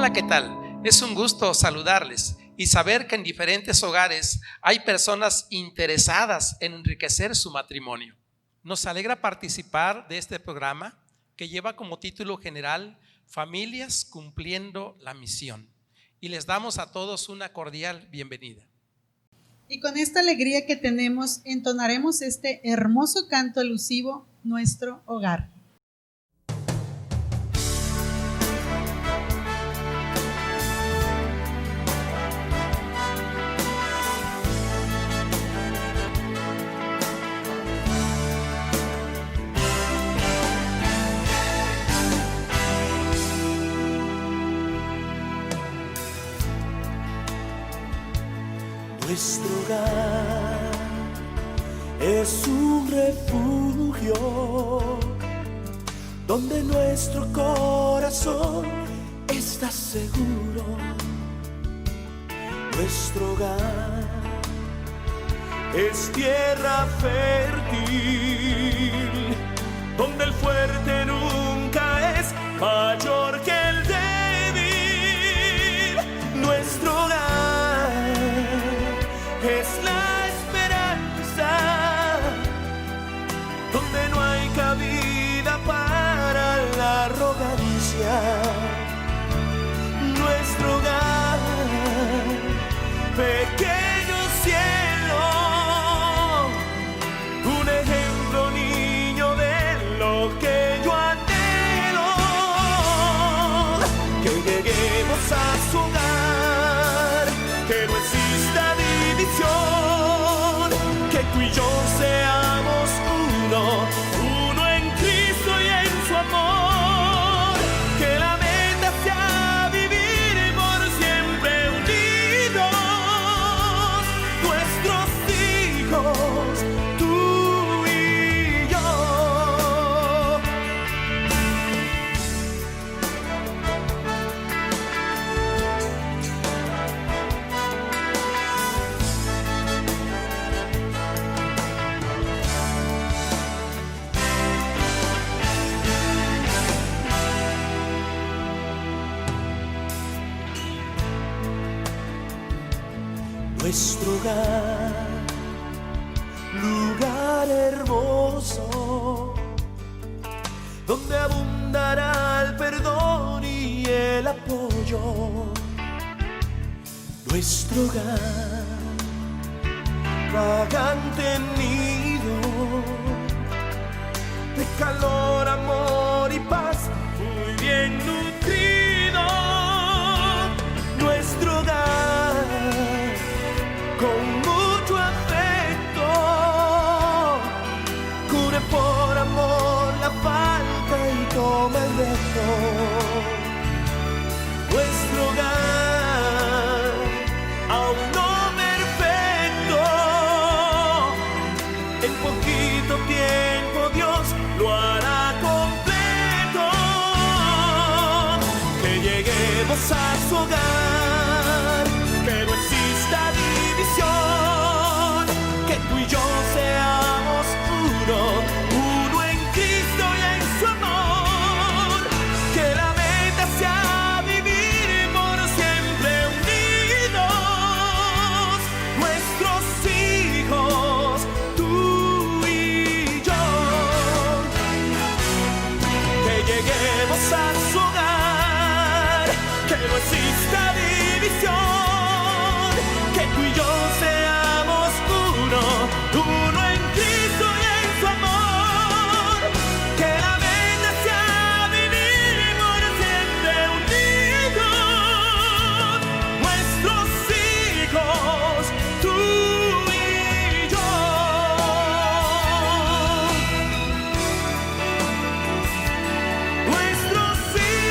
Hola, ¿qué tal? Es un gusto saludarles y saber que en diferentes hogares hay personas interesadas en enriquecer su matrimonio. Nos alegra participar de este programa que lleva como título general Familias cumpliendo la misión, y les damos a todos una cordial bienvenida. Y con esta alegría que tenemos, entonaremos este hermoso canto alusivo, Nuestro Hogar. Nuestro hogar es un refugio donde nuestro corazón está seguro. Nuestro hogar es tierra fértil donde el fuerte nunca es mayor que el débil. Nuestro hogar es la esperanza donde no hay cabida para la arrogancia. Nuestro hogar, pequeño cielo, un ejemplo niño de lo que yo anhelo, que lleguemos a su hogar, que no exista división, que tú y yo seamos uno en Cristo y en su amor, que la meta sea vivir por siempre unidos, nuestros hijos, tú y yo. Nuestro hogar, lugar hermoso, donde abundará el perdón y el apoyo. Nuestro hogar, vagante nido de calor, amor y paz, muy bien nutrido. Nuestro hogar, con mucho afecto, cubre por amor la falta y toma el reto. Nuestro hogar, aún no perfecto, en poquito tiempo Dios lo hará completo. Que lleguemos a su hogar, que no exista división, que tú y yo seamos uno en Cristo y en su amor, que la meta sea vivir por siempre unidos, nuestros hijos, tú y yo. Que lleguemos a su hogar, que no exista división, que tú y yo seamos uno en Cristo y en su amor, que la meta sea vivir por siempre unidos, nuestros hijos, tú y yo. Nuestros hijos.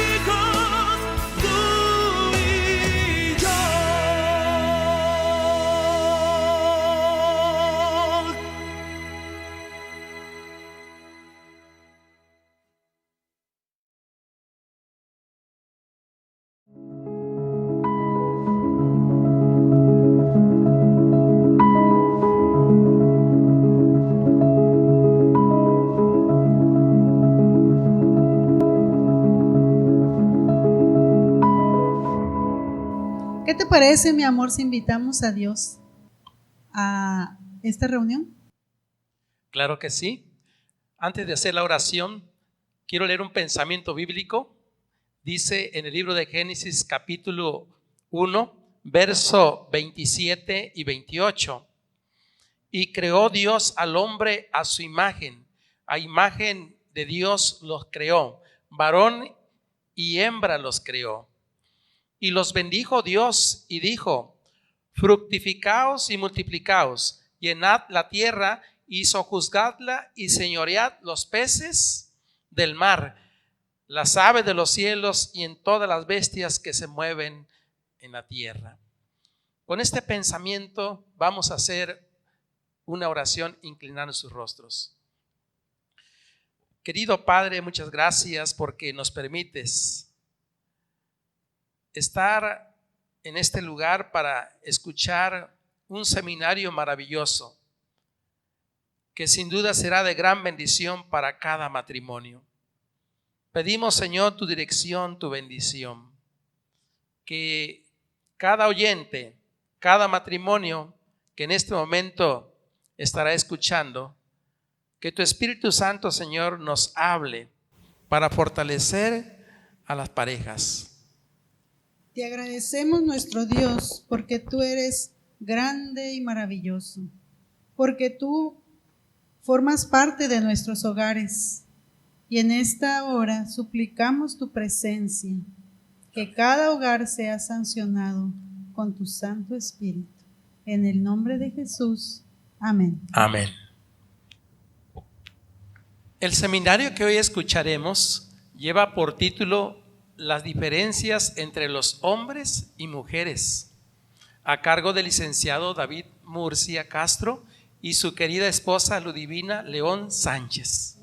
te parece, mi amor, si invitamos a Dios a esta reunión? Claro que sí. Antes de hacer la oración, quiero leer un pensamiento bíblico. Dice en el libro de Génesis capítulo 1, verso 27 y 28. Y creó Dios al hombre a su imagen. A imagen de Dios los creó. Varón y hembra los creó. Y los bendijo Dios y dijo: fructificaos y multiplicaos, llenad la tierra y sojuzgadla y señoread los peces del mar, las aves de los cielos y en todas las bestias que se mueven en la tierra. Con este pensamiento vamos a hacer una oración inclinando sus rostros. Querido Padre, muchas gracias porque nos permites estar en este lugar para escuchar un seminario maravilloso que sin duda será de gran bendición para cada matrimonio. Pedimos, Señor, tu dirección, tu bendición, que cada oyente, cada matrimonio que en este momento estará escuchando, que tu Espíritu Santo, Señor, nos hable para fortalecer a las parejas. Te agradecemos, nuestro Dios, porque tú eres grande y maravilloso, porque tú formas parte de nuestros hogares. Y en esta hora suplicamos tu presencia, que cada hogar sea sancionado con tu Santo Espíritu. En el nombre de Jesús. Amén. Amén. El seminario que hoy escucharemos lleva por título Las diferencias entre los hombres y mujeres, a cargo del licenciado David Murcia Castro y su querida esposa Ludivina León Sánchez.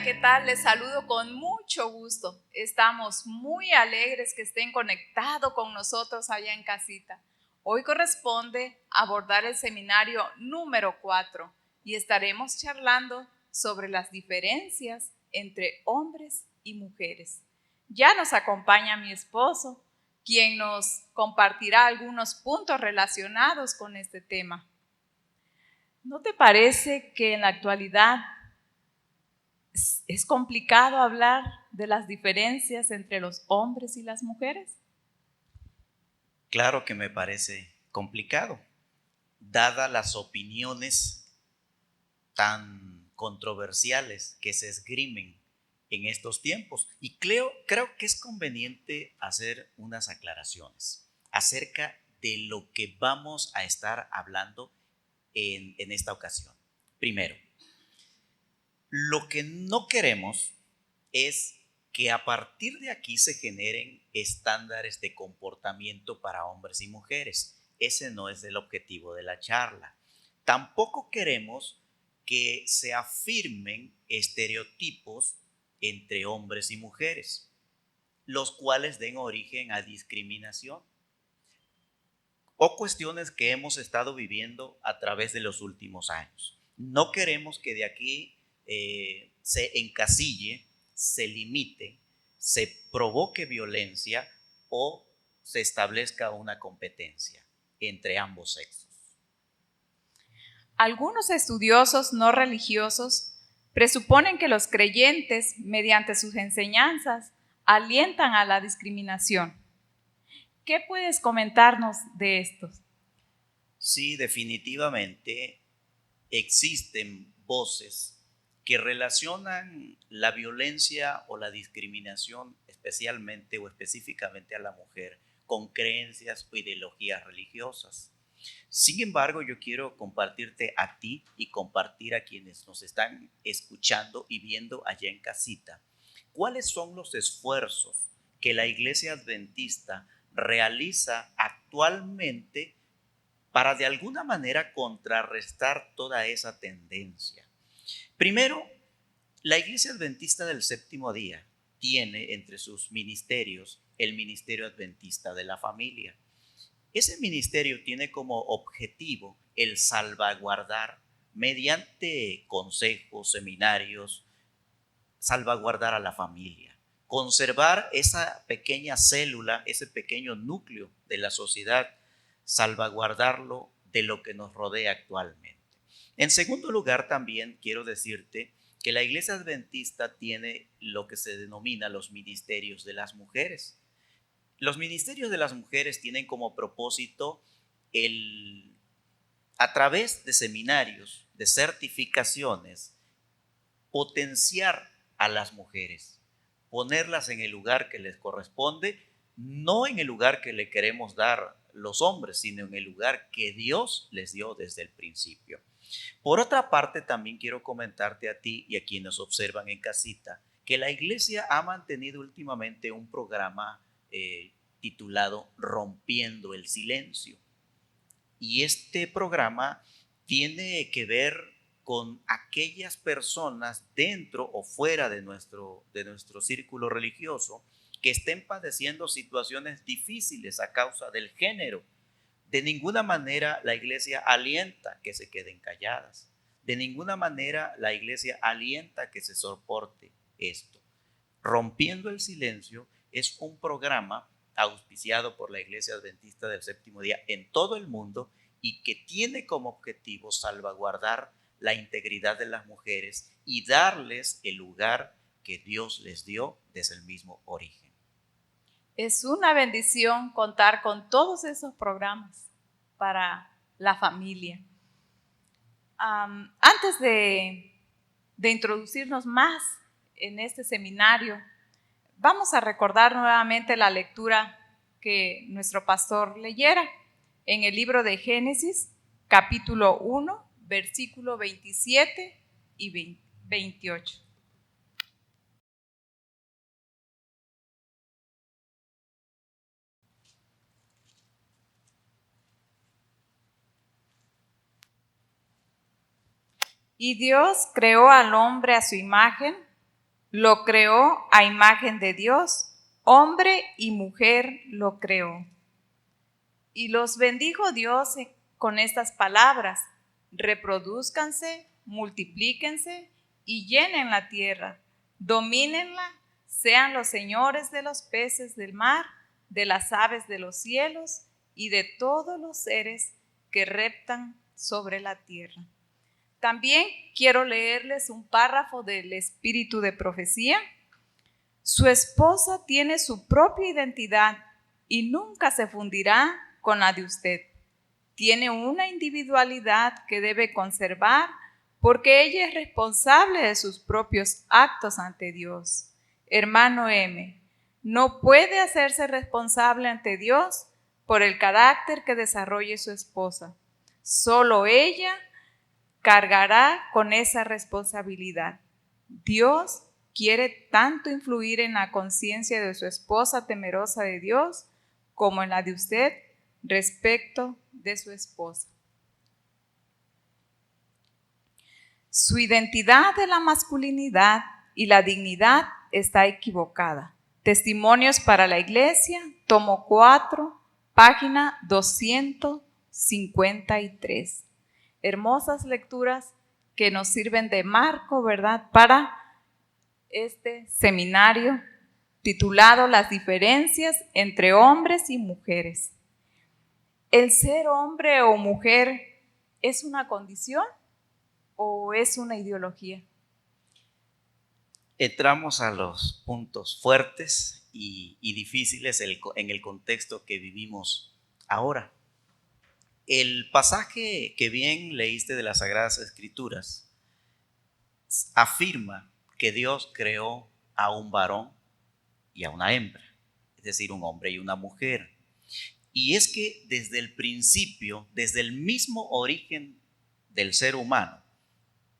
¿Qué tal? Les saludo con mucho gusto. Estamos muy alegres que estén conectados con nosotros allá en casita. Hoy corresponde abordar el seminario número 4 y estaremos charlando sobre las diferencias entre hombres y mujeres. Ya nos acompaña mi esposo, quien nos compartirá algunos puntos relacionados con este tema. ¿No te parece que en la actualidad es complicado hablar de las diferencias entre los hombres y las mujeres? Claro que me parece complicado, dadas las opiniones tan controversiales que se esgrimen en estos tiempos. Y creo que es conveniente hacer unas aclaraciones acerca de lo que vamos a estar hablando en esta ocasión. Primero, lo que no queremos es que a partir de aquí se generen estándares de comportamiento para hombres y mujeres. Ese no es el objetivo de la charla. Tampoco queremos que se afirmen estereotipos entre hombres y mujeres, los cuales den origen a discriminación o cuestiones que hemos estado viviendo a través de los últimos años. No queremos que de aquí se encasille, se limite, se provoque violencia o se establezca una competencia entre ambos sexos. Algunos estudiosos no religiosos presuponen que los creyentes, mediante sus enseñanzas, alientan a la discriminación. ¿Qué puedes comentarnos de esto? Sí, definitivamente existen voces que relacionan la violencia o la discriminación especialmente o específicamente a la mujer con creencias o ideologías religiosas. Sin embargo, yo quiero compartirte a ti y compartir a quienes nos están escuchando y viendo allá en casita cuáles son los esfuerzos que la Iglesia Adventista realiza actualmente para de alguna manera contrarrestar toda esa tendencia. Primero, la Iglesia Adventista del Séptimo Día tiene entre sus ministerios el Ministerio Adventista de la Familia. Ese ministerio tiene como objetivo el salvaguardar, mediante consejos, seminarios, salvaguardar a la familia, conservar esa pequeña célula, ese pequeño núcleo de la sociedad, salvaguardarlo de lo que nos rodea actualmente. En segundo lugar, también quiero decirte que la Iglesia Adventista tiene lo que se denomina los ministerios de las mujeres. Los ministerios de las mujeres tienen como propósito a través de seminarios, de certificaciones, potenciar a las mujeres, ponerlas en el lugar que les corresponde, no en el lugar que le queremos dar los hombres, sino en el lugar que Dios les dio desde el principio. Por otra parte, también quiero comentarte a ti y a quienes nos observan en casita, que la iglesia ha mantenido últimamente un programa titulado Rompiendo el Silencio. Y este programa tiene que ver con aquellas personas dentro o fuera de nuestro círculo religioso que estén padeciendo situaciones difíciles a causa del género. De ninguna manera la iglesia alienta que se queden calladas. De ninguna manera la iglesia alienta que se soporte esto. Rompiendo el Silencio es un programa auspiciado por la Iglesia Adventista del Séptimo Día en todo el mundo y que tiene como objetivo salvaguardar la integridad de las mujeres y darles el lugar que Dios les dio desde el mismo origen. Es una bendición contar con todos esos programas para la familia. Antes de introducirnos más en este seminario, vamos a recordar nuevamente la lectura que nuestro pastor leyera en el libro de Génesis, capítulo 1, versículo 27 y 28. Y Dios creó al hombre a su imagen, lo creó a imagen de Dios, hombre y mujer lo creó. Y los bendijo Dios con estas palabras: reprodúzcanse, multiplíquense y llenen la tierra, domínenla, sean los señores de los peces del mar, de las aves de los cielos y de todos los seres que reptan sobre la tierra. También quiero leerles un párrafo del Espíritu de Profecía. Su esposa tiene su propia identidad y nunca se fundirá con la de usted. Tiene una individualidad que debe conservar porque ella es responsable de sus propios actos ante Dios. Hermano M, no puede hacerse responsable ante Dios por el carácter que desarrolle su esposa. Solo ella cargará con esa responsabilidad. Dios quiere tanto influir en la conciencia de su esposa temerosa de Dios como en la de usted respecto de su esposa. Su identidad de la masculinidad y la dignidad está equivocada. Testimonios para la Iglesia, tomo 4, página 253. Hermosas lecturas que nos sirven de marco, ¿verdad?, para este seminario titulado Las diferencias entre hombres y mujeres. ¿El ser hombre o mujer es una condición o es una ideología? Entramos a los puntos fuertes y difíciles en el contexto que vivimos ahora. El pasaje que bien leíste de las Sagradas Escrituras afirma que Dios creó a un varón y a una hembra, es decir, un hombre y una mujer. Y es que desde el principio, desde el mismo origen del ser humano,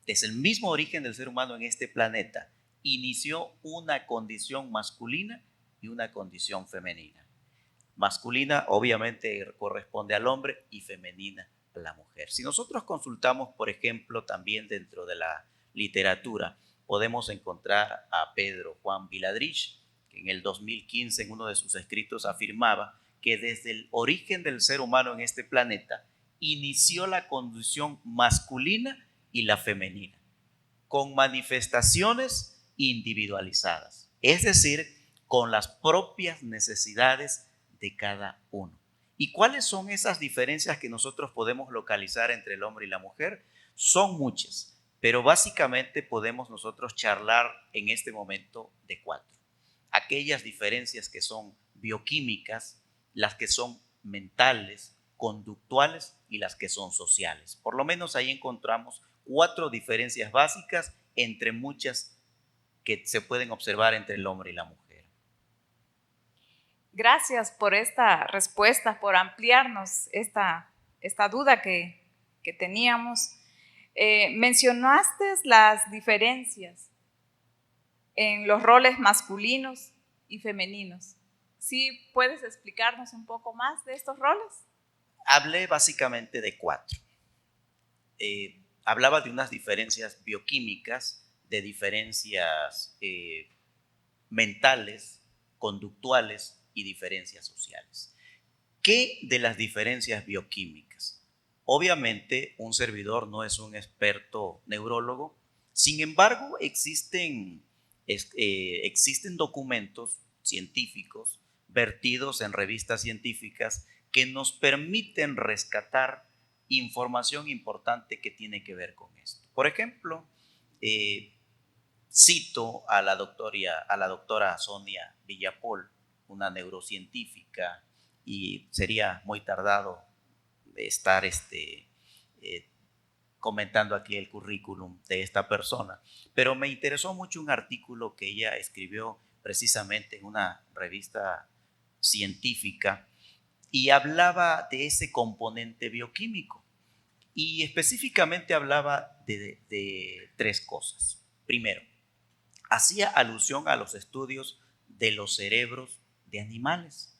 en este planeta, inició una condición masculina y una condición femenina. Masculina obviamente corresponde al hombre y femenina a la mujer. Si nosotros consultamos, por ejemplo, también dentro de la literatura, podemos encontrar a Pedro Juan Viladrich, que en el 2015 en uno de sus escritos afirmaba que desde el origen del ser humano en este planeta inició la condición masculina y la femenina, con manifestaciones individualizadas, es decir, con las propias necesidades de cada uno. ¿Y cuáles son esas diferencias que nosotros podemos localizar entre el hombre y la mujer? Son muchas, pero básicamente podemos nosotros charlar en este momento de 4. Aquellas diferencias que son bioquímicas, las que son mentales, conductuales y las que son sociales. Por lo menos ahí encontramos 4 diferencias básicas entre muchas que se pueden observar entre el hombre y la mujer. Gracias por esta respuesta, por ampliarnos esta duda que teníamos. Mencionaste las diferencias en los roles masculinos y femeninos. ¿Sí puedes explicarnos un poco más de estos roles? Hablé básicamente de 4. Hablaba de unas diferencias bioquímicas, de diferencias mentales, conductuales y diferencias sociales. ¿Qué de las diferencias bioquímicas? Obviamente, un servidor no es un experto neurólogo, sin embargo, existen documentos científicos vertidos en revistas científicas que nos permiten rescatar información importante que tiene que ver con esto. Por ejemplo, cito a la doctora Sonia Villapol, una neurocientífica, y sería muy tardado estar comentando aquí el currículum de esta persona, pero me interesó mucho un artículo que ella escribió precisamente en una revista científica y hablaba de ese componente bioquímico y específicamente hablaba de 3 cosas. Primero, hacía alusión a los estudios de los cerebros de animales.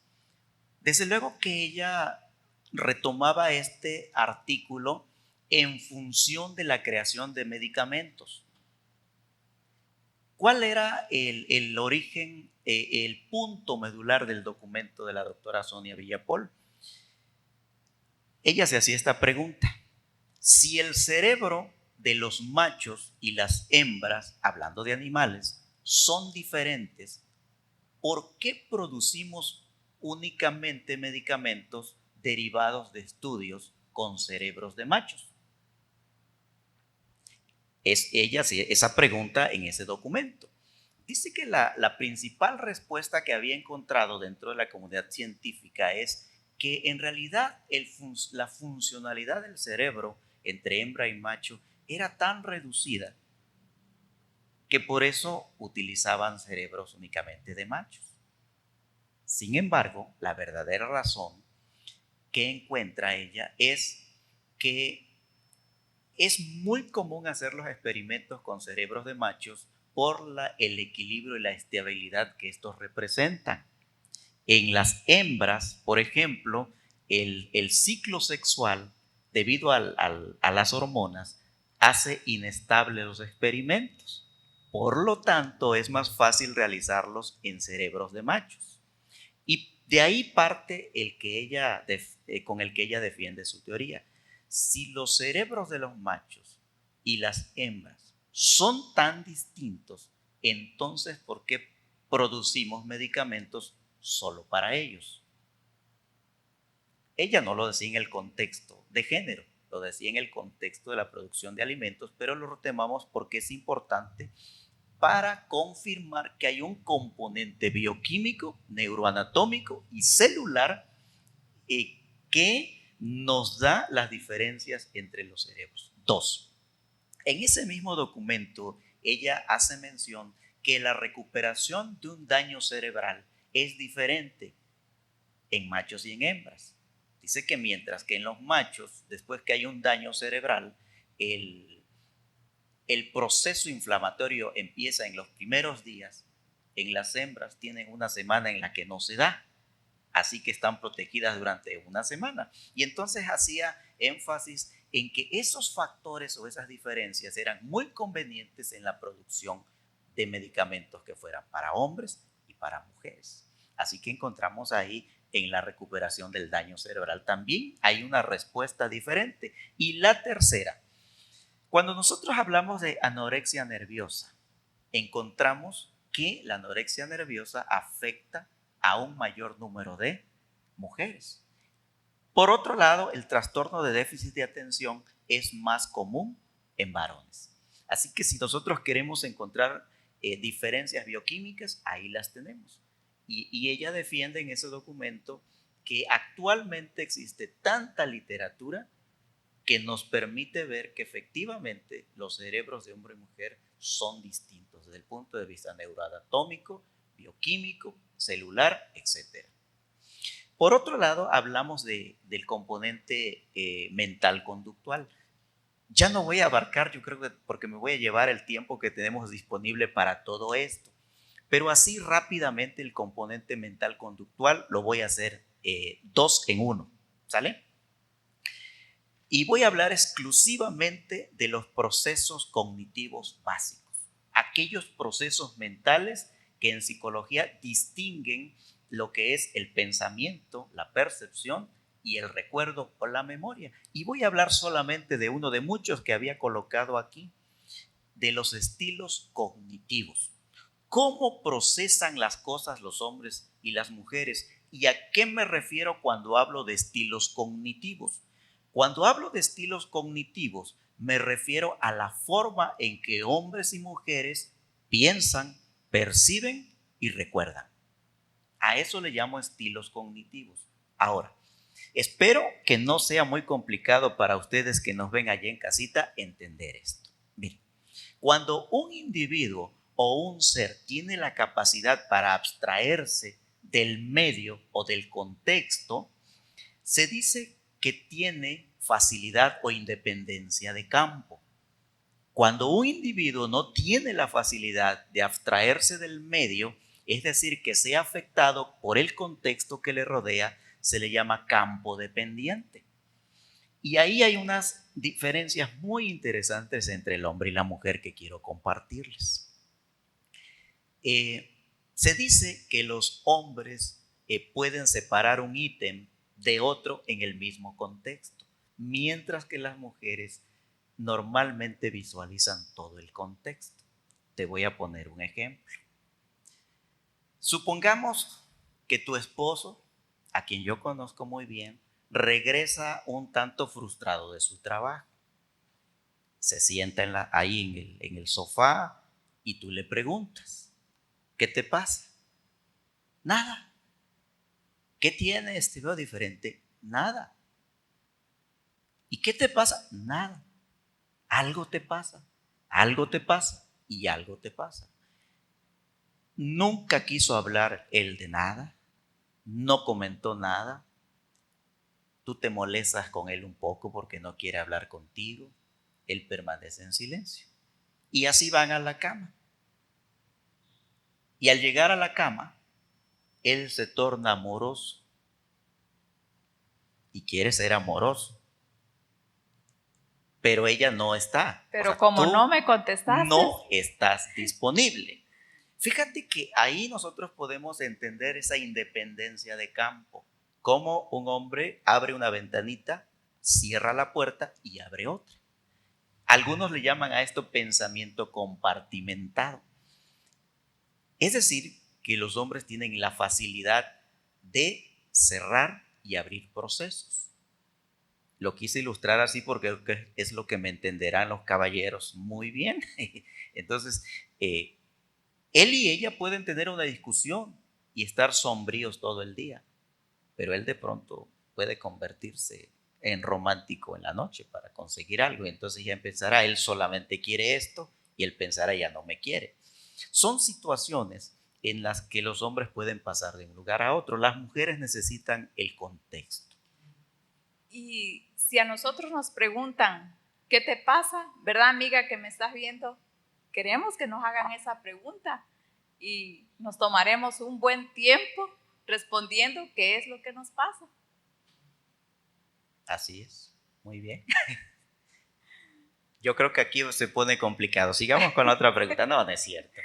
Desde luego que ella retomaba este artículo en función de la creación de medicamentos. ¿Cuál era el origen, el punto medular del documento de la doctora Sonia Villapol? Ella se hacía esta pregunta: si el cerebro de los machos y las hembras, hablando de animales, son diferentes, ¿por qué producimos únicamente medicamentos derivados de estudios con cerebros de machos? Ella hacía esa pregunta en ese documento. Dice que la principal respuesta que había encontrado dentro de la comunidad científica es que en realidad la funcionalidad del cerebro entre hembra y macho era tan reducida que por eso utilizaban cerebros únicamente de machos. Sin embargo, la verdadera razón que encuentra ella es que es muy común hacer los experimentos con cerebros de machos por el equilibrio y la estabilidad que estos representan. En las hembras, por ejemplo, el ciclo sexual, debido a las hormonas, hace inestables los experimentos. Por lo tanto, es más fácil realizarlos en cerebros de machos. Y de ahí parte con el que ella defiende su teoría. Si los cerebros de los machos y las hembras son tan distintos, entonces ¿por qué producimos medicamentos solo para ellos? Ella no lo decía en el contexto de género, lo decía en el contexto de la producción de alimentos, pero lo retomamos porque es importante para confirmar que hay un componente bioquímico, neuroanatómico y celular que nos da las diferencias entre los cerebros. 2. En ese mismo documento, ella hace mención que la recuperación de un daño cerebral es diferente en machos y en hembras. Dice que mientras que en los machos, después que hay un daño cerebral, el proceso inflamatorio empieza en los primeros días, en las hembras tienen una semana en la que no se da. Así que están protegidas durante una semana. Y entonces hacía énfasis en que esos factores o esas diferencias eran muy convenientes en la producción de medicamentos que fueran para hombres y para mujeres. Así que encontramos ahí en la recuperación del daño cerebral también hay una respuesta diferente. Y la tercera, cuando nosotros hablamos de anorexia nerviosa, encontramos que la anorexia nerviosa afecta a un mayor número de mujeres. Por otro lado, el trastorno de déficit de atención es más común en varones. Así que si nosotros queremos encontrar diferencias bioquímicas, ahí las tenemos. Y ella defiende en ese documento que actualmente existe tanta literatura que nos permite ver que efectivamente los cerebros de hombre y mujer son distintos desde el punto de vista neuroanatómico, bioquímico, celular, etc. Por otro lado, hablamos del componente mental conductual. Ya no voy a abarcar, yo creo que porque me voy a llevar el tiempo que tenemos disponible para todo esto, pero así rápidamente el componente mental conductual lo voy a hacer 2 en 1, ¿sale? Y voy a hablar exclusivamente de los procesos cognitivos básicos, aquellos procesos mentales que en psicología distinguen lo que es el pensamiento, la percepción y el recuerdo o la memoria. Y voy a hablar solamente de uno de muchos que había colocado aquí, de los estilos cognitivos. ¿Cómo procesan las cosas los hombres y las mujeres? ¿Y a qué me refiero cuando hablo de estilos cognitivos? Cuando hablo de estilos cognitivos, me refiero a la forma en que hombres y mujeres piensan, perciben y recuerdan. A eso le llamo estilos cognitivos. Ahora, espero que no sea muy complicado para ustedes que nos ven allí en casita entender esto. Miren, cuando un individuo o un ser tiene la capacidad para abstraerse del medio o del contexto, se dice que tiene facilidad o independencia de campo. Cuando un individuo no tiene la facilidad de abstraerse del medio, es decir, que sea afectado por el contexto que le rodea, se le llama campo dependiente. Y ahí hay unas diferencias muy interesantes entre el hombre y la mujer que quiero compartirles. Se dice que los hombres pueden separar un ítem de otro en el mismo contexto, mientras que las mujeres normalmente visualizan todo el contexto. Te voy a poner un ejemplo. Supongamos que tu esposo, a quien yo conozco muy bien, regresa un tanto frustrado de su trabajo. Se sienta ahí en el sofá y tú le preguntas, ¿qué te pasa? Nada. ¿Qué tienes? Te veo diferente. Nada. ¿Y qué te pasa? Nada. Algo te pasa. Algo te pasa y algo te pasa. Nunca quiso hablar él de nada. No comentó nada. Tú te molestas con él un poco porque no quiere hablar contigo. Él permanece en silencio. Y así van a la cama. Y al llegar a la cama, él se torna amoroso. Y quiere ser amoroso. Pero ella no está. Pero como no me contestaste, no estás disponible. Fíjate que ahí nosotros podemos entender esa independencia de campo. Como un hombre abre una ventanita, cierra la puerta y abre otra. Algunos le llaman a esto pensamiento compartimentado. Es decir, que los hombres tienen la facilidad de cerrar y abrir procesos. Lo quise ilustrar así porque es lo que me entenderán los caballeros muy bien. Entonces, él y ella pueden tener una discusión y estar sombríos todo el día, pero él de pronto puede convertirse en romántico en la noche para conseguir algo. Entonces ya empezará, él solamente quiere esto y él pensará, ya no me quiere. Son situaciones en las que los hombres pueden pasar de un lugar a otro. Las mujeres necesitan el contexto. y si a nosotros nos preguntan, ¿qué te pasa? ¿Verdad, amiga, que me estás viendo? Queremos que nos hagan esa pregunta y nos tomaremos un buen tiempo respondiendo qué es lo que nos pasa. Así es, muy bien. Yo creo que aquí se pone complicado. Sigamos con la otra pregunta. No, no es cierto.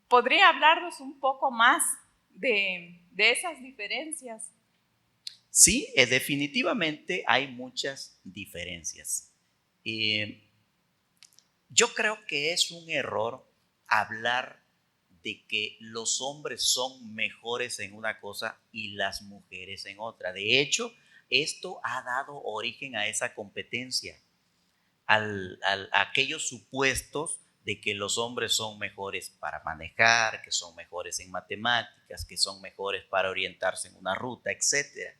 ¿Podría hablarnos un poco más de esas diferencias? Sí, definitivamente hay muchas diferencias. Yo creo que es un error hablar de que los hombres son mejores en una cosa y las mujeres en otra. De hecho, esto ha dado origen a esa competencia, a aquellos supuestos de que los hombres son mejores para manejar, que son mejores en matemáticas, que son mejores para orientarse en una ruta, etc.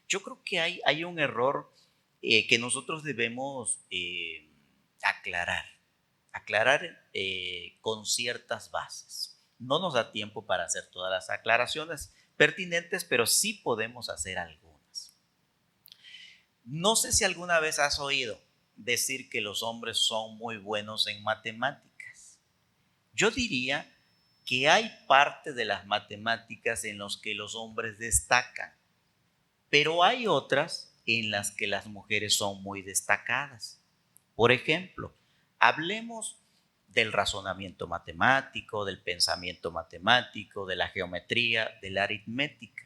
Yo creo que hay un error que nosotros debemos aclarar con ciertas bases. No nos da tiempo para hacer todas las aclaraciones pertinentes, pero sí podemos hacer algunas. No sé si alguna vez has oído decir que los hombres son muy buenos en matemáticas. Yo diría que hay parte de las matemáticas en las que los hombres destacan, pero hay otras en las que las mujeres son muy destacadas. Por ejemplo, hablemos del razonamiento matemático, del pensamiento matemático, de la geometría, de la aritmética.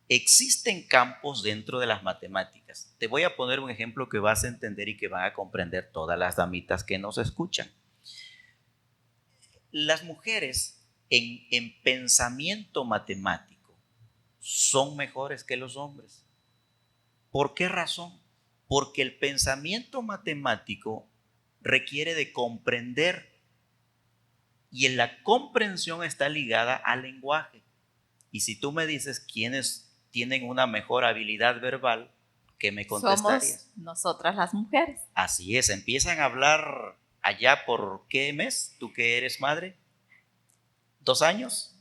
Existen campos dentro de las matemáticas. Te voy a poner un ejemplo que vas a entender y que van a comprender todas las damitas que nos escuchan. Las mujeres en pensamiento matemático son mejores que los hombres. ¿Por qué razón? Porque el pensamiento matemático requiere de comprender y en la comprensión está ligada al lenguaje. Y si tú me dices quiénes tienen una mejor habilidad verbal, ¿qué me contestarías? Somos nosotras las mujeres. Así es, empiezan a hablar allá por ¿qué mes? ¿Tú que eres madre? ¿2 años?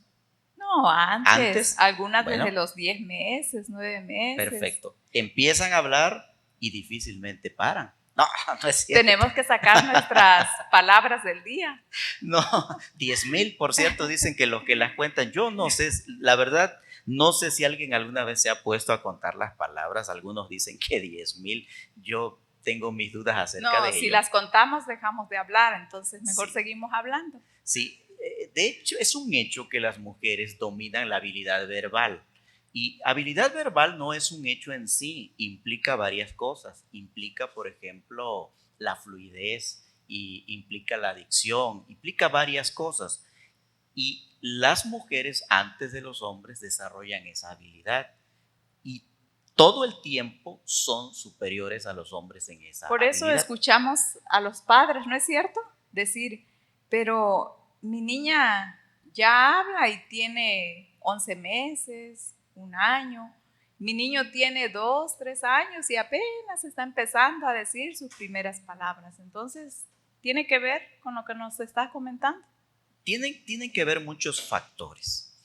No, antes. ¿Antes? Algunas Bueno, desde los 10 meses, 9 meses. perfecto. Empiezan a hablar y difícilmente paran. No, no es cierto. Tenemos que sacar nuestras palabras del día. No, 10,000, por cierto, dicen que los que las cuentan. Yo no sé, la verdad, no sé si alguien alguna vez se ha puesto a contar las palabras. Algunos dicen que 10,000. Yo tengo mis dudas acerca de ello. No, si las contamos dejamos de hablar, entonces mejor Sí. seguimos hablando. Sí, de hecho, es un hecho que las mujeres dominan la habilidad verbal. Y habilidad verbal no es un hecho en sí, implica varias cosas. Implica, por ejemplo, la fluidez, y implica la dicción, implica varias cosas. Y las mujeres antes de los hombres desarrollan esa habilidad. Y todo el tiempo son superiores a los hombres en esa Por eso habilidad. escuchamos a los padres, ¿no es cierto? Decir, pero mi niña ya habla y tiene 11 meses, 1 año. Mi niño tiene 2, 3 años y apenas está empezando a decir sus primeras palabras. Entonces, ¿tiene que ver con lo que nos está comentando? Tienen que ver muchos factores.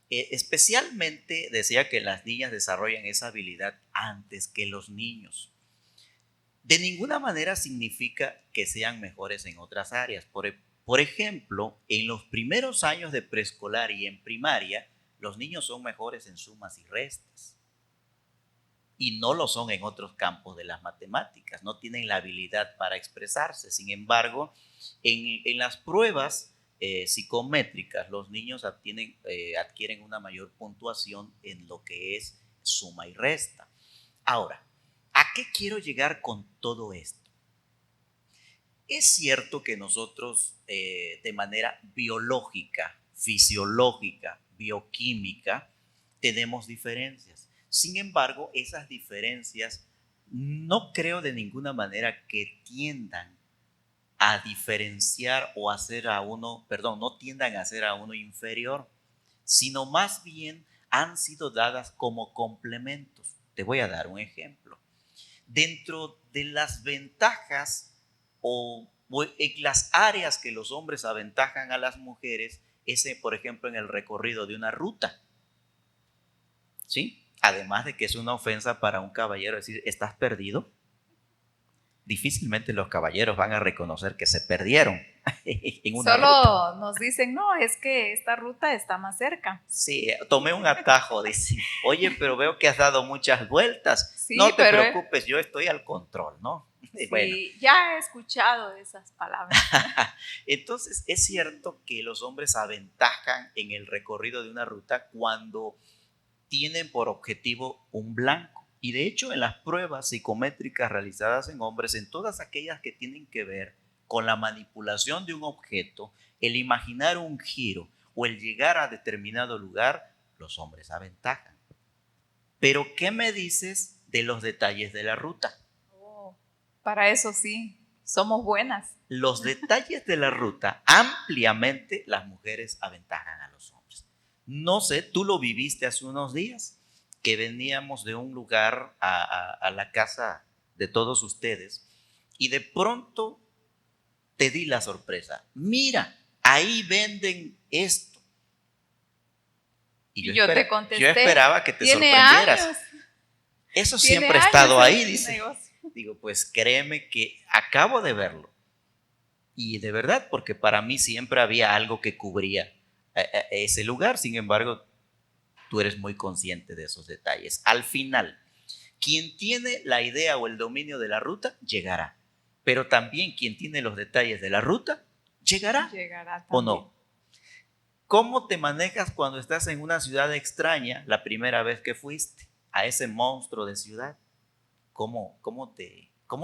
Especialmente decía que las niñas desarrollan esa habilidad antes que los niños. De ninguna manera significa que sean mejores en otras áreas. Por ejemplo, en los primeros años de preescolar y en primaria, los niños son mejores en sumas y restas. Y no lo son en otros campos de las matemáticas. No tienen la habilidad para expresarse. Sin embargo, en las pruebas psicométricas, los niños adquieren una mayor puntuación en lo que es suma y resta. Ahora, ¿a qué quiero llegar con todo esto? Es cierto que nosotros de manera biológica, fisiológica, bioquímica, tenemos diferencias. Sin embargo, esas diferencias no creo de ninguna manera que tiendan a diferenciar o hacer a uno, no tiendan a hacer a uno inferior, sino más bien han sido dadas como complementos. Te voy a dar un ejemplo. Dentro de las ventajas o en las áreas que los hombres aventajan a las mujeres, por ejemplo, en el recorrido de una ruta. ¿Sí? Además de que es una ofensa para un caballero decir, ¿estás perdido? difícilmente los caballeros van a reconocer que se perdieron en una ruta. Solo nos dicen, no, es que esta ruta está más cerca. Sí, tomé un atajo, dice, oye, pero veo que has dado muchas vueltas. Sí, No te pero preocupes, yo estoy al control, ¿no? Sí, Bueno, ya he escuchado esas palabras. entonces es cierto que los hombres aventajan en el recorrido de una ruta cuando tienen por objetivo un blanco. Y de hecho en las pruebas psicométricas realizadas en hombres, en todas aquellas que tienen que ver con la manipulación de un objeto, el imaginar un giro o el llegar a determinado lugar, los hombres aventajan. Pero ¿qué me dices de los detalles de la ruta? Oh, para eso sí, somos buenas. Los detalles de la ruta, ampliamente las mujeres aventajan a los hombres. No sé, tú lo viviste hace unos días, que veníamos de un lugar a la casa de todos ustedes y de pronto te di la sorpresa. Mira, ahí venden esto. Y yo te contesté, yo esperaba que te tiene sorprendieras. años. Eso Tiene siempre ha estado años ahí, en dice. negocio. Digo, pues créeme que acabo de verlo. Y de verdad, porque para mí siempre había algo que cubría ese lugar. Sin embargo, tú eres muy consciente de esos detalles. Al final, quien tiene la idea o el dominio de la ruta, llegará. Pero también quien tiene los detalles de la ruta, llegará. Llegará ¿O también. no? ¿Cómo te manejas cuando estás en una ciudad extraña la primera vez que fuiste a ese monstruo de ciudad? ¿Cómo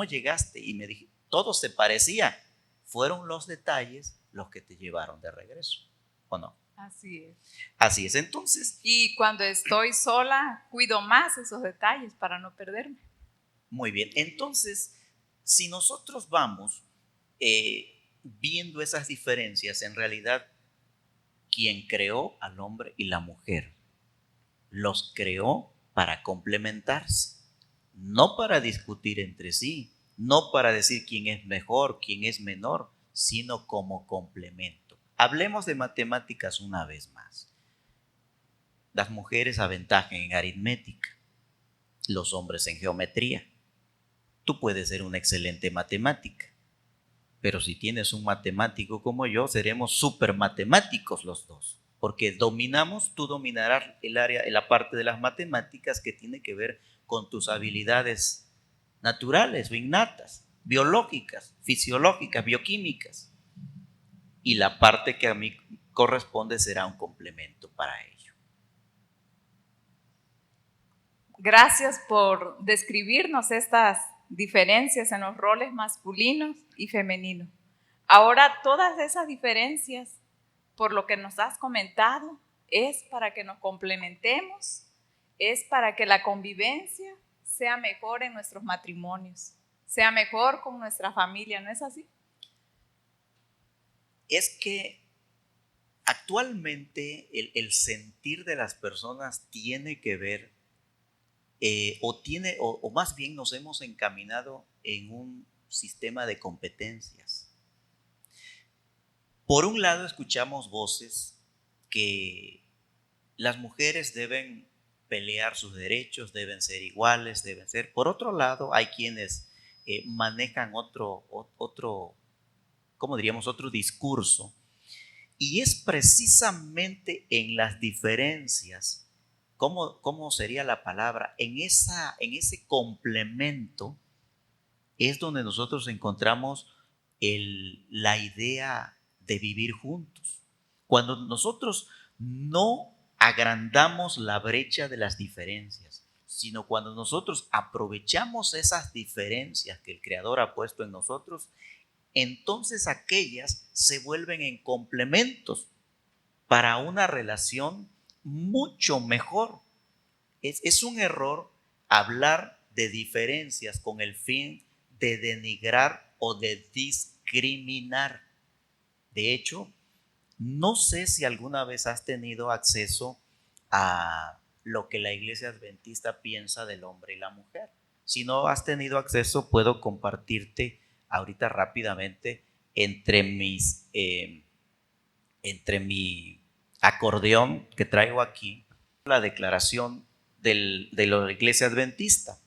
llegaste? Y me dije, todo se parecía. Fueron los detalles los que te llevaron de regreso, ¿o no? Así es. Así es, entonces. Y cuando estoy sola, cuido más esos detalles para no perderme. Muy bien, entonces, si nosotros vamos viendo esas diferencias, en realidad, quien creó al hombre y la mujer, los creó para complementarse, no para discutir entre sí, no para decir quién es mejor, quién es menor, sino como complemento. Hablemos de matemáticas una vez más. Las mujeres aventajan en aritmética, los hombres en geometría. Tú puedes ser una excelente matemática, pero si tienes un matemático como yo, seremos súper matemáticos los dos, porque tú dominarás el área, la parte de las matemáticas que tiene que ver con tus habilidades naturales o innatas, biológicas, fisiológicas, bioquímicas. Y la parte que a mí corresponde será un complemento para ello. Gracias por describirnos estas diferencias en los roles masculinos y femeninos. Ahora, todas esas diferencias, por lo que nos has comentado, es para que nos complementemos, es para que la convivencia sea mejor en nuestros matrimonios, sea mejor con nuestra familia, ¿no es así? Es que actualmente el sentir de las personas tiene que ver o más bien nos hemos encaminado en un sistema de competencias. Por un lado escuchamos voces que las mujeres deben pelear sus derechos, deben ser iguales, deben ser. Por otro lado, hay quienes manejan otro, ¿cómo diríamos? Otro discurso. Y es precisamente en las diferencias, ¿cómo sería la palabra? En ese complemento es donde nosotros encontramos la idea de vivir juntos. Cuando nosotros no agrandamos la brecha de las diferencias, sino cuando nosotros aprovechamos esas diferencias que el Creador ha puesto en nosotros, entonces aquellas se vuelven en complementos para una relación mucho mejor. Es un error hablar de diferencias con el fin de denigrar o de discriminar. De hecho, no sé si alguna vez has tenido acceso a lo que la Iglesia Adventista piensa del hombre y la mujer. Si no has tenido acceso, puedo compartirte ahorita rápidamente entre mi acordeón que traigo aquí, la declaración de la Iglesia Adventista.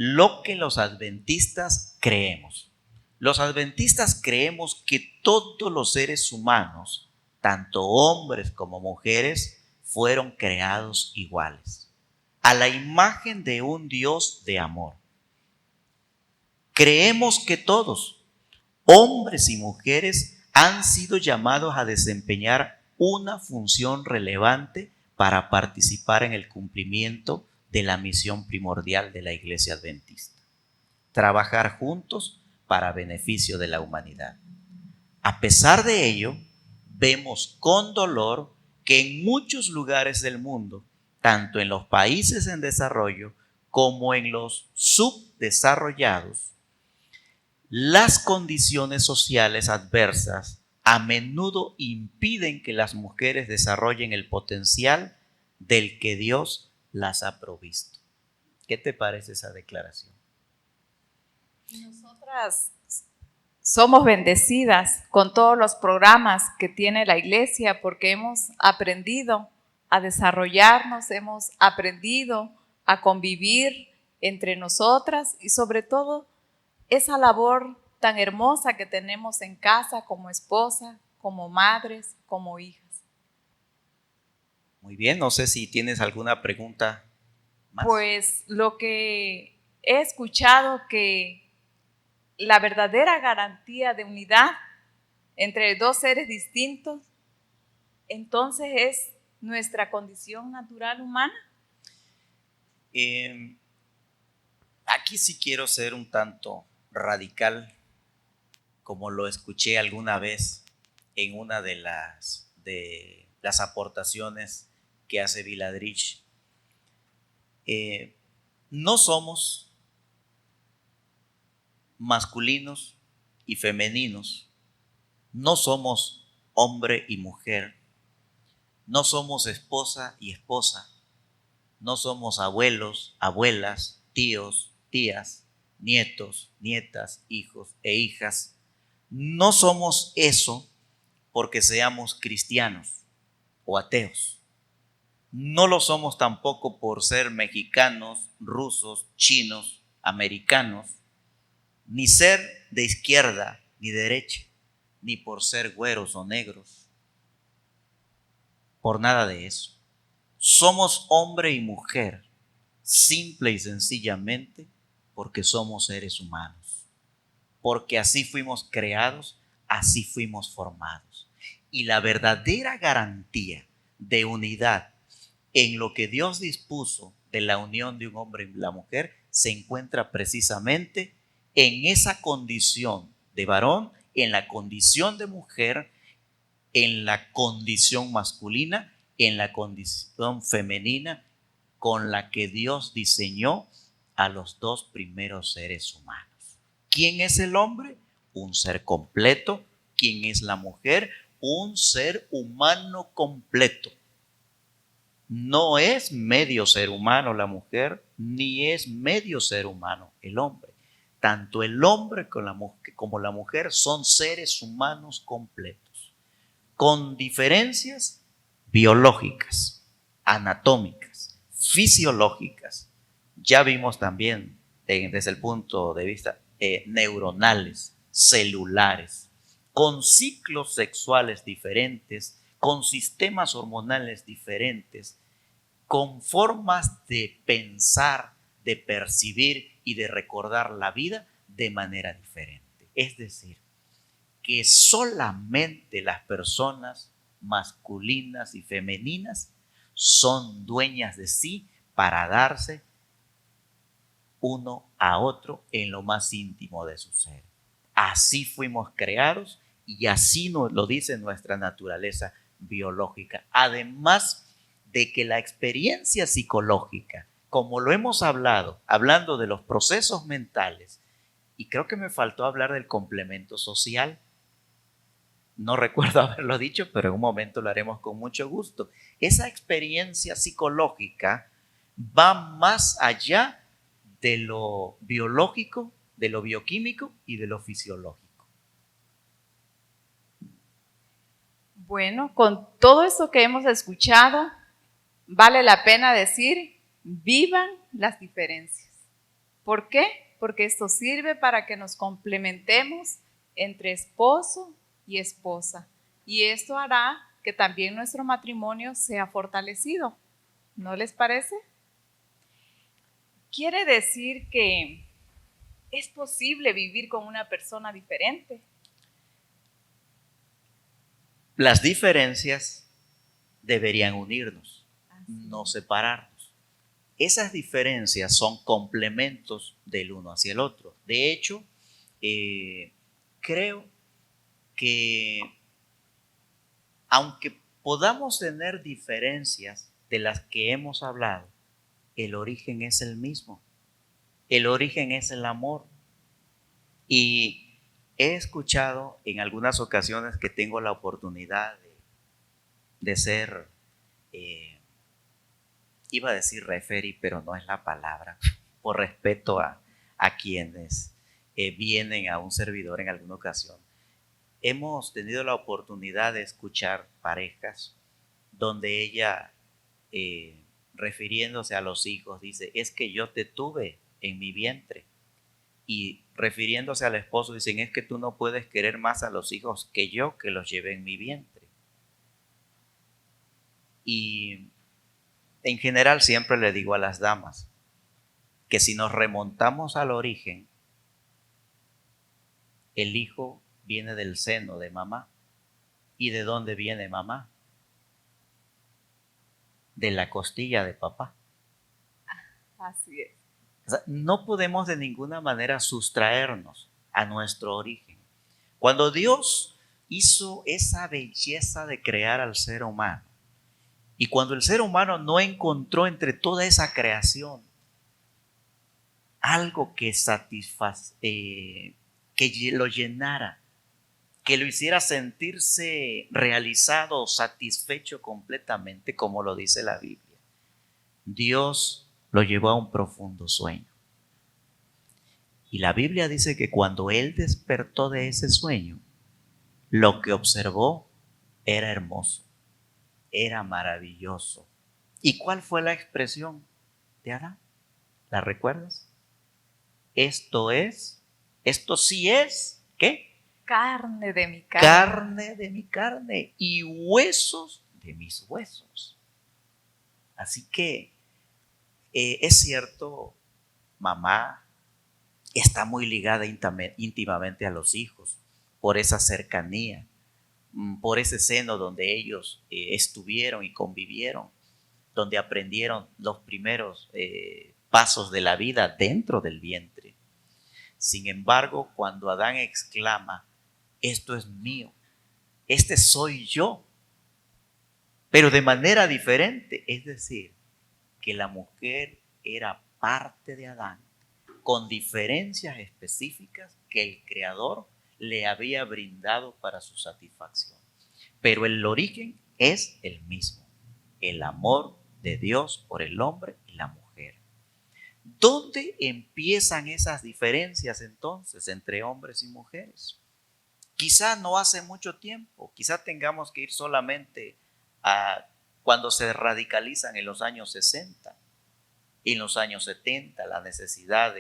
lo que los adventistas creemos. Los adventistas creemos que todos los seres humanos, tanto hombres como mujeres, fueron creados iguales, a la imagen de un Dios de amor. Creemos que todos, hombres y mujeres, han sido llamados a desempeñar una función relevante para participar en el cumplimiento de la misión primordial de la Iglesia Adventista: trabajar juntos para beneficio de la humanidad. A pesar de ello, vemos con dolor que en muchos lugares del mundo, tanto en los países en desarrollo como en los subdesarrollados, las condiciones sociales adversas a menudo impiden que las mujeres desarrollen el potencial del que Dios las ha provisto. ¿Qué te parece esa declaración? Nosotras somos bendecidas con todos los programas que tiene la iglesia porque hemos aprendido a desarrollarnos, hemos aprendido a convivir entre nosotras y sobre todo esa labor tan hermosa que tenemos en casa como esposa, como madres, como hijas. Muy bien, no sé si tienes alguna pregunta más. Pues lo que he escuchado que la verdadera garantía de unidad entre dos seres distintos, entonces es nuestra condición natural humana. Aquí sí quiero ser un tanto radical, como lo escuché alguna vez en una de las aportaciones que hace Viladrich. No somos masculinos y femeninos, no somos hombre y mujer, no somos esposa y esposa, no somos abuelos, abuelas, tíos, tías, nietos, nietas, hijos e hijas. No somos eso porque seamos cristianos o ateos. No lo somos tampoco por ser mexicanos, rusos, chinos, americanos, ni ser de izquierda ni derecha, ni por ser güeros o negros. Por nada de eso. Somos hombre y mujer, simple y sencillamente porque somos seres humanos. Porque así fuimos creados, así fuimos formados. Y la verdadera garantía de unidad en lo que Dios dispuso de la unión de un hombre y la mujer se encuentra precisamente en esa condición de varón, en la condición de mujer, en la condición masculina, en la condición femenina con la que Dios diseñó a los dos primeros seres humanos. ¿Quién es el hombre? Un ser completo. ¿Quién es la mujer? Un ser humano completo. No es medio ser humano la mujer, ni es medio ser humano el hombre. Tanto el hombre como la mujer son seres humanos completos, con diferencias biológicas, anatómicas, fisiológicas. Ya vimos también desde el punto de vista neuronales, celulares, con ciclos sexuales diferentes, con sistemas hormonales diferentes, con formas de pensar, de percibir y de recordar la vida de manera diferente. Es decir, que solamente las personas masculinas y femeninas son dueñas de sí para darse uno a otro en lo más íntimo de su ser. Así fuimos creados y así nos lo dice nuestra naturaleza biológica. Además de que la experiencia psicológica, como lo hemos hablando de los procesos mentales, y creo que me faltó hablar del complemento social. No recuerdo haberlo dicho, pero en un momento lo haremos con mucho gusto. Esa experiencia psicológica va más allá de lo biológico, de lo bioquímico y de lo fisiológico. Bueno, con todo esto que hemos escuchado, vale la pena decir, vivan las diferencias, ¿Por qué? Porque esto sirve para que nos complementemos entre esposo y esposa. Y esto hará que también nuestro matrimonio sea fortalecido. ¿No les parece? Quiere decir que es posible vivir con una persona diferente. Las diferencias deberían unirnos, no separarnos. Esas diferencias son complementos del uno hacia el otro. De hecho, creo que aunque podamos tener diferencias de las que hemos hablado, el origen es el mismo. El origen es el amor. Y he escuchado en algunas ocasiones que tengo la oportunidad de ser, iba a decir referee, pero no es la palabra, por respeto a quienes vienen a un servidor en alguna ocasión. Hemos tenido la oportunidad de escuchar parejas donde ella, refiriéndose a los hijos, dice, es que yo te tuve en mi vientre. Y refiriéndose al esposo, dicen, es que tú no puedes querer más a los hijos que yo, que los llevé en mi vientre. Y en general siempre le digo a las damas que si nos remontamos al origen, el hijo viene del seno de mamá. ¿Y de dónde viene mamá? De la costilla de papá. Así es. O sea, no podemos de ninguna manera sustraernos a nuestro origen. Cuando Dios hizo esa belleza de crear al ser humano, y cuando el ser humano no encontró entre toda esa creación algo que que lo llenara, que lo hiciera sentirse realizado, satisfecho completamente, como lo dice la Biblia, Dios lo llevó a un profundo sueño. Y la Biblia dice que cuando él despertó de ese sueño, lo que observó era hermoso, era maravilloso. ¿Y cuál fue la expresión de Adán? ¿La recuerdas? Esto sí es, ¿qué? Carne de mi carne. Carne de mi carne y huesos de mis huesos. Así que es cierto, mamá está muy ligada íntimamente a los hijos por esa cercanía, por ese seno donde ellos estuvieron y convivieron, donde aprendieron los primeros pasos de la vida dentro del vientre. Sin embargo, cuando Adán exclama, esto es mío, este soy yo, pero de manera diferente, es decir, que la mujer era parte de Adán, con diferencias específicas que el Creador le había brindado para su satisfacción. Pero el origen es el mismo, el amor de Dios por el hombre y la mujer. ¿Dónde empiezan esas diferencias entonces entre hombres y mujeres? Quizá no hace mucho tiempo, quizá tengamos que ir solamente a cuando se radicalizan en los años 60 y en los años 70 la necesidad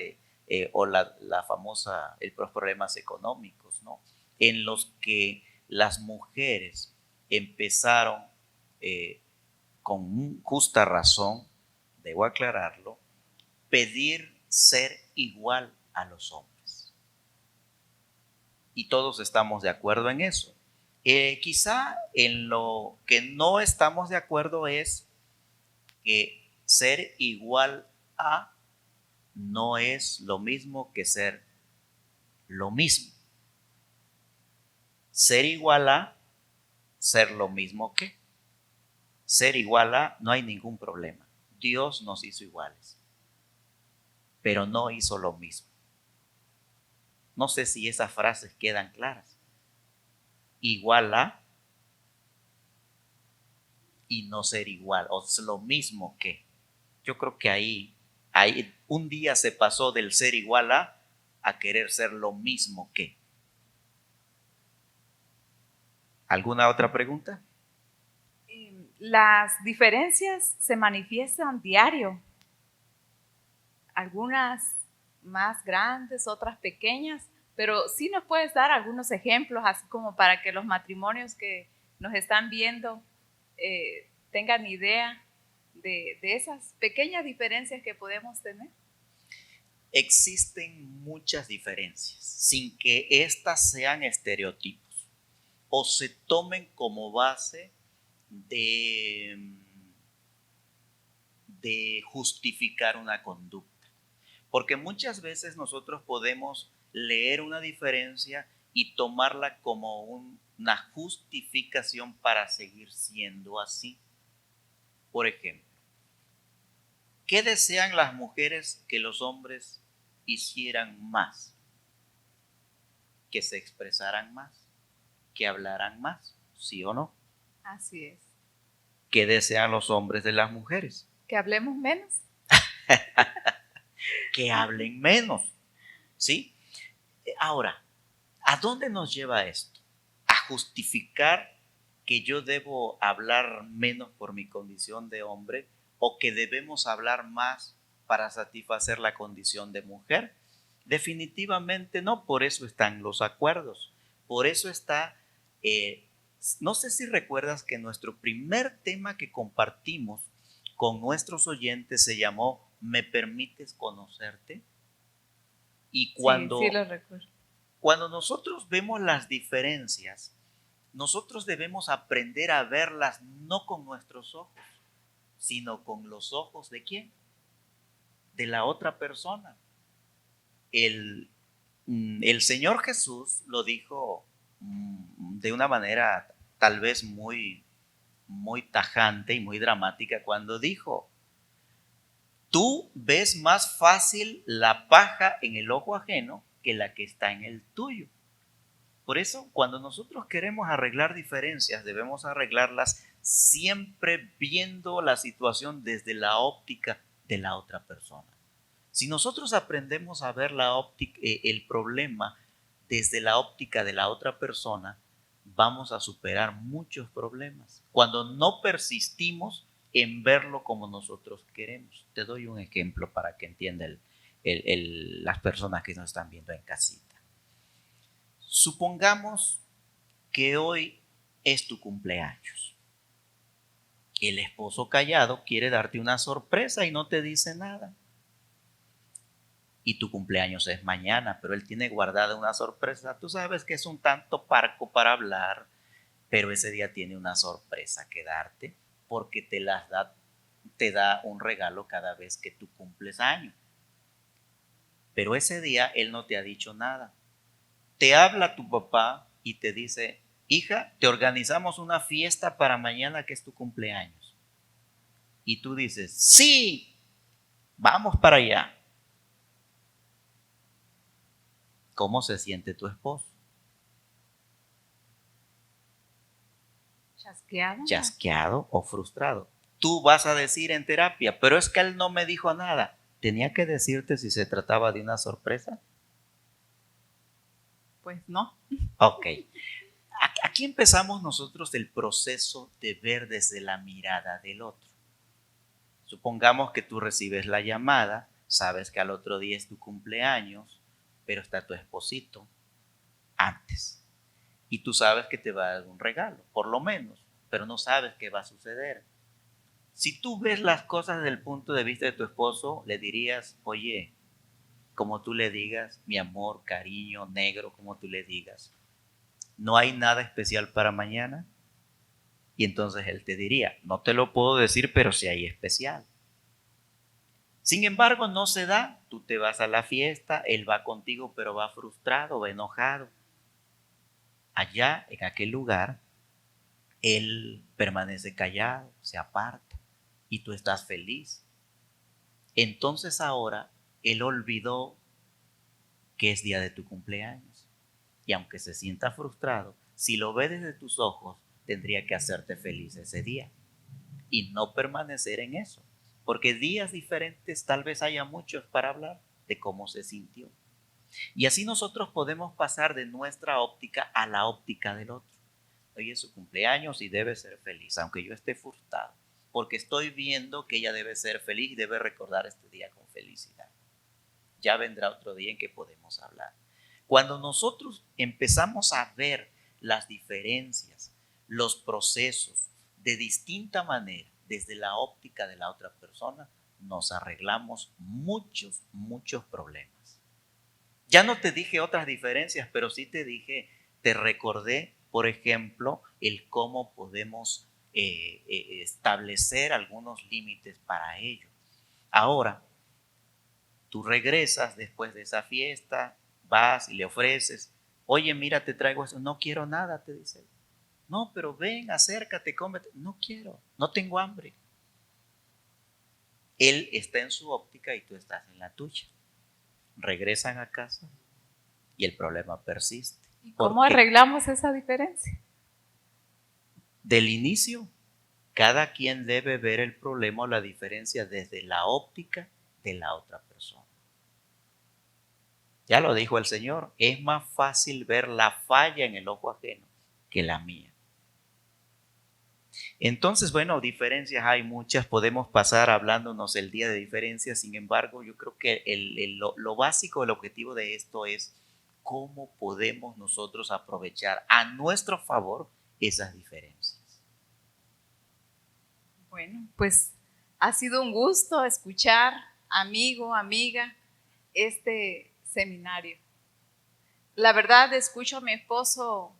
o la famosa, los problemas económicos, ¿no? En los que las mujeres empezaron con justa razón, debo aclararlo, pedir ser igual a los hombres. Y todos estamos de acuerdo en eso. Quizá en lo que no estamos de acuerdo es que ser igual a no es lo mismo que ser lo mismo. Ser igual a, ser lo mismo que. Ser igual a, no hay ningún problema. Dios nos hizo iguales, pero no hizo lo mismo. No sé si esas frases quedan claras. Igual a y no ser igual, o es lo mismo que. Yo creo que ahí un día se pasó del ser igual a querer ser lo mismo que. ¿Alguna otra pregunta? Las diferencias se manifiestan diario. Algunas más grandes, otras pequeñas, pero sí nos puedes dar algunos ejemplos, así como para que los matrimonios que nos están viendo tengan idea de esas pequeñas diferencias que podemos tener. Existen muchas diferencias, sin que éstas sean estereotipos o se tomen como base de justificar una conducta. Porque muchas veces nosotros podemos leer una diferencia y tomarla como una justificación para seguir siendo así. Por ejemplo, ¿qué desean las mujeres que los hombres hicieran más? Que se expresaran más, que hablaran más, ¿sí o no? Así es. ¿Qué desean los hombres de las mujeres? Que hablemos menos. Que hablen menos, ¿sí? Ahora, ¿a dónde nos lleva esto? A justificar que yo debo hablar menos por mi condición de hombre o que debemos hablar más para satisfacer la condición de mujer. Definitivamente no, por eso están los acuerdos. Por eso está, no sé si recuerdas que nuestro primer tema que compartimos con nuestros oyentes se llamó ¿Me permites conocerte? Y Sí, lo recuerdo. Cuando nosotros vemos las diferencias, nosotros debemos aprender a verlas no con nuestros ojos, sino con los ojos ¿de quién? De la otra persona. El Señor Jesús lo dijo de una manera tal vez muy tajante y muy dramática cuando dijo: tú ves más fácil la paja en el ojo ajeno que la que está en el tuyo. Por eso, cuando nosotros queremos arreglar diferencias, debemos arreglarlas siempre viendo la situación desde la óptica de la otra persona. Si nosotros aprendemos a ver el problema desde la óptica de la otra persona, vamos a superar muchos problemas. Cuando no persistimos en verlo como nosotros queremos. Te doy un ejemplo para que entiendan las personas que nos están viendo en casita. Supongamos que hoy es tu cumpleaños. El esposo callado quiere darte una sorpresa y no te dice nada. Y tu cumpleaños es mañana, pero él tiene guardada una sorpresa. Tú sabes que es un tanto parco para hablar, pero ese día tiene una sorpresa que darte, porque te da un regalo cada vez que tú cumples año. Pero ese día él no te ha dicho nada. Te habla tu papá y te dice: hija, te organizamos una fiesta para mañana que es tu cumpleaños. Y tú dices: sí, vamos para allá. ¿Cómo se siente tu esposo? Chasqueado o frustrado. Tú vas a decir en terapia: pero es que él no me dijo nada. ¿Tenía que decirte si se trataba de una sorpresa? Pues no. Ok. Aquí empezamos nosotros el proceso de ver desde la mirada del otro. Supongamos que tú recibes la llamada, sabes que al otro día es tu cumpleaños, pero está tu esposito antes. Y tú sabes que te va a dar un regalo, por lo menos, pero no sabes qué va a suceder. Si tú ves las cosas desde el punto de vista de tu esposo, le dirías: oye, como tú le digas, mi amor, cariño, negro, como tú le digas, ¿no hay nada especial para mañana? Y entonces él te diría: no te lo puedo decir, pero sí hay especial. Sin embargo, no se da. Tú te vas a la fiesta, él va contigo, pero va frustrado, va enojado. Allá, en aquel lugar, él permanece callado, se aparta, y tú estás feliz. Entonces ahora él olvidó que es día de tu cumpleaños. Y aunque se sienta frustrado, si lo ve desde tus ojos, tendría que hacerte feliz ese día y no permanecer en eso. Porque días diferentes tal vez haya muchos para hablar de cómo se sintió. Y así nosotros podemos pasar de nuestra óptica a la óptica del otro. Hoy es su cumpleaños y debe ser feliz, aunque yo esté frustrado, porque estoy viendo que ella debe ser feliz y debe recordar este día con felicidad. Ya vendrá otro día en que podemos hablar. Cuando nosotros empezamos a ver las diferencias, los procesos de distinta manera, desde la óptica de la otra persona, nos arreglamos muchos problemas. Ya no te dije otras diferencias, pero sí te recordé, por ejemplo, el cómo podemos establecer algunos límites para ello. Ahora, tú regresas después de esa fiesta, vas y le ofreces, oye, mira, te traigo eso. No quiero nada, te dice. No, pero ven, acércate, cómete. No quiero, no tengo hambre. Él está en su óptica y tú estás en la tuya. Regresan a casa y el problema persiste. ¿Y cómo arreglamos esa diferencia? Del inicio, cada quien debe ver el problema o la diferencia desde la óptica de la otra persona. Ya lo dijo el Señor, es más fácil ver la falla en el ojo ajeno que la mía. Entonces, bueno, diferencias hay muchas, podemos pasar hablándonos el día de diferencias, sin embargo, yo creo que lo básico, el objetivo de esto es cómo podemos nosotros aprovechar a nuestro favor esas diferencias. Bueno, pues ha sido un gusto escuchar, amigo, amiga, este seminario. La verdad, escucho a mi esposo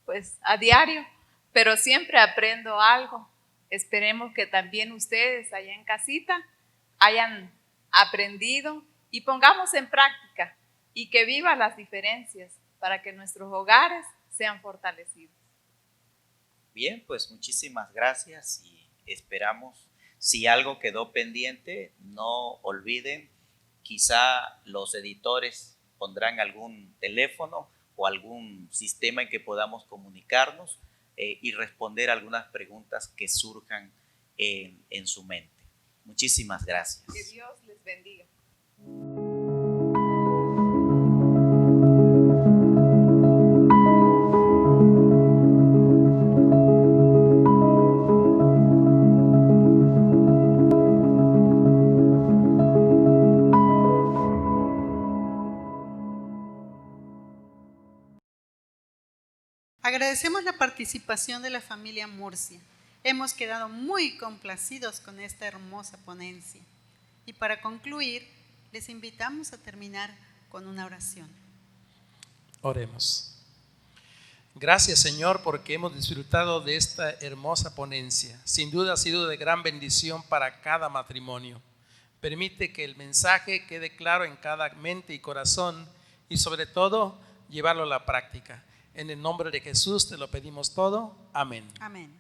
pues a diario, pero siempre aprendo algo. Esperemos que también ustedes allá en casita hayan aprendido y pongamos en práctica y que vivan las diferencias para que nuestros hogares sean fortalecidos. Bien, pues muchísimas gracias y esperamos, si algo quedó pendiente, no olviden, quizá los editores pondrán algún teléfono o algún sistema en que podamos comunicarnos y responder algunas preguntas que surjan en su mente. Muchísimas gracias. Que Dios les bendiga. Agradecemos la participación de la familia Murcia. Hemos quedado muy complacidos con esta hermosa ponencia. Y para concluir, les invitamos a terminar con una oración. Oremos. Gracias, Señor, porque hemos disfrutado de esta hermosa ponencia. Sin duda ha sido de gran bendición para cada matrimonio. Permite que el mensaje quede claro en cada mente y corazón y sobre todo llevarlo a la práctica. En el nombre de Jesús te lo pedimos todo. Amén. Amén.